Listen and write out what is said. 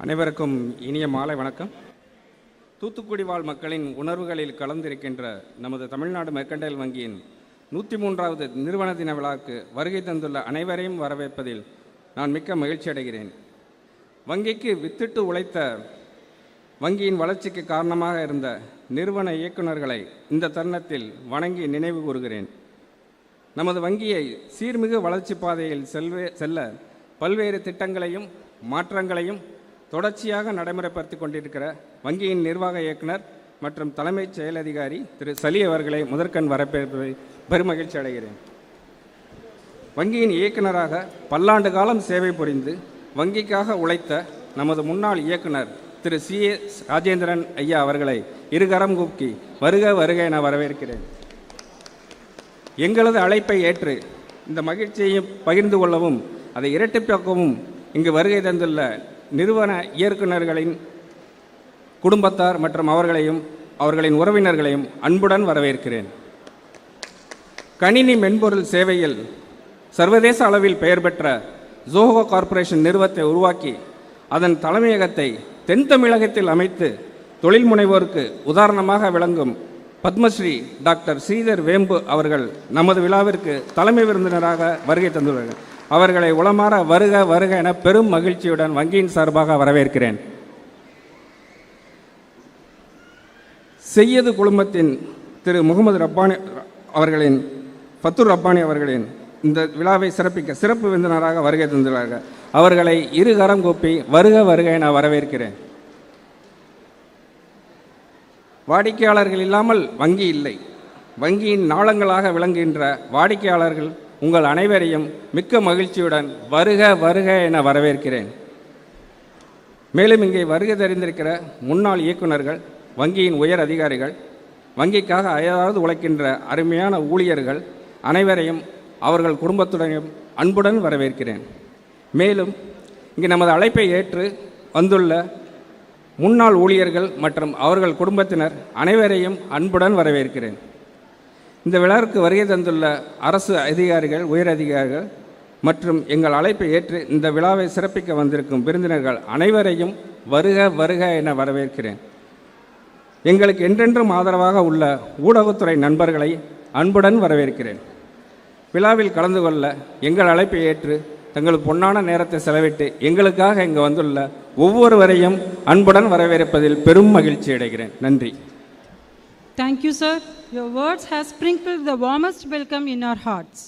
அனைவருக்கும் இனிய மாலை வணக்கம். தூத்துக்குடி வாழ் மக்களின் உணர்வுகளில் கலந்திருக்கின்ற நமது தமிழ்நாடு மெர்கன்டைல் வங்கியின் 103வது நிறுவன தின விழாவுக்கு வருகை தந்துள்ள அனைவரையும் வரவேற்பதில் நான் மிக்க மகிழ்ச்சி அடைகிறேன். வங்கிக்கு வித்திட்டு உழைத்த வங்கியின் வளர்ச்சிக்கு காரணமாக இருந்த நிறுவன இயக்குநர்களை இந்த தருணத்தில் வணங்கி நினைவு கூறுகிறேன். நமது வங்கியை சீர்மிகு வளர்ச்சி பாதையில் செல்ல பல்வேறு திட்டங்களையும் மாற்றங்களையும் தொடர்ச்சியாக நடைமுறைப்படுத்தி கொண்டிருக்கிற வங்கியின் நிர்வாக இயக்குனர் மற்றும் தலைமைச் செயல் அதிகாரி திரு சலி அவர்களை முதற்கண் வரவேற்பதை பெருமகிழ்ச்சி அடைகிறேன். வங்கியின் இயக்குநராக பல்லாண்டு காலம் சேவை புரிந்து வங்கிக்காக உழைத்த நமது முன்னாள் இயக்குனர் திரு CA ராஜேந்திரன் ஐயா அவர்களை இருகரம் கூப்பி வருக வருக என வரவேற்கிறேன். எங்களது அழைப்பை ஏற்று இந்த மகிழ்ச்சியையும் பகிர்ந்து கொள்ளவும் அதை இரட்டிப்பாக்கவும் இங்கு வருகை தந்துள்ள நிறுவன இயக்குநர்களின் குடும்பத்தார் மற்றும் அவர்களின் உறவினர்களையும் அன்புடன் வரவேற்கிறேன். கணினி மென்பொருள் சேவையில் சர்வதேச அளவில் பெயர் பெற்ற ஜோஹோ கார்ப்பரேஷன் நிறுவனத்தை உருவாக்கி அதன் தலைமையகத்தை தென் தமிழகத்தில் அமைத்து தொழில் முனைவோருக்கு உதாரணமாக விளங்கும் பத்மஸ்ரீ டாக்டர் ஸ்ரீதர் வேம்பு அவர்கள் நமது விழாவிற்கு தலைமை விருந்தினராக வருகை தந்துள்ளார்கள். அவர்களை உளமாற வருக வருக என பெரும் மகிழ்ச்சியுடன் வங்கியின் சார்பாக வரவேற்கிறேன். செய்யது குழுமத்தின் திரு முகமது ரப்பானி அவர்களின் ஃபத்துர் ரப்பானி அவர்களின் இந்த விழாவை சிறப்பிக்க சிறப்பு விருந்தினராக வருகை தந்துள்ளார்கள். அவர்களை இருகரம் கூப்பி வருக வருக என வரவேற்கிறேன். வாடிக்கையாளர்கள் இல்லாமல் வங்கி இல்லை. வங்கியின் நாளங்களாக விளங்குகின்ற வாடிக்கையாளர்கள் உங்கள் அனைவரையும் மிக்க மகிழ்ச்சியுடன் வருக வருக என வரவேற்கிறேன். மேலும் இங்கே வருகை தெரிந்திருக்கிற முன்னாள் இயக்குநர்கள், வங்கியின் உயர் அதிகாரிகள், வங்கிக்காக அயராது உழைக்கின்ற அருமையான ஊழியர்கள் அனைவரையும் அவர்கள் குடும்பத்துடனும் அன்புடன் வரவேற்கிறேன். மேலும் இங்கே நமது அழைப்பை ஏற்று வந்துள்ள முன்னாள் ஊழியர்கள் மற்றும் அவர்கள் குடும்பத்தினர் அனைவரையும் அன்புடன் வரவேற்கிறேன். இந்த விழாவிற்கு வருகை தந்துள்ள அரசு அதிகாரிகள், உயர் அதிகாரிகள் மற்றும் எங்கள் அழைப்பை ஏற்று இந்த விழாவை சிறப்பிக்க வந்திருக்கும் விருந்தினர்கள் அனைவரையும் வருக வருக என வரவேற்கிறேன். எங்களுக்கு என்றென்றும் ஆதரவாக உள்ள ஊடகத்துறை நண்பர்களை அன்புடன் வரவேற்கிறேன். விழாவில் கலந்து கொள்ள எங்கள் அழைப்பை ஏற்று தங்கள் பொன்னான நேரத்தை செலவிட்டு எங்களுக்காக இங்கு வந்துள்ள ஒவ்வொருவரையும் அன்புடன் வரவேற்பதில் பெரும் மகிழ்ச்சி அடைகிறேன். நன்றி. Thank you, sir. Your words have sprinkled the warmest welcome in our hearts.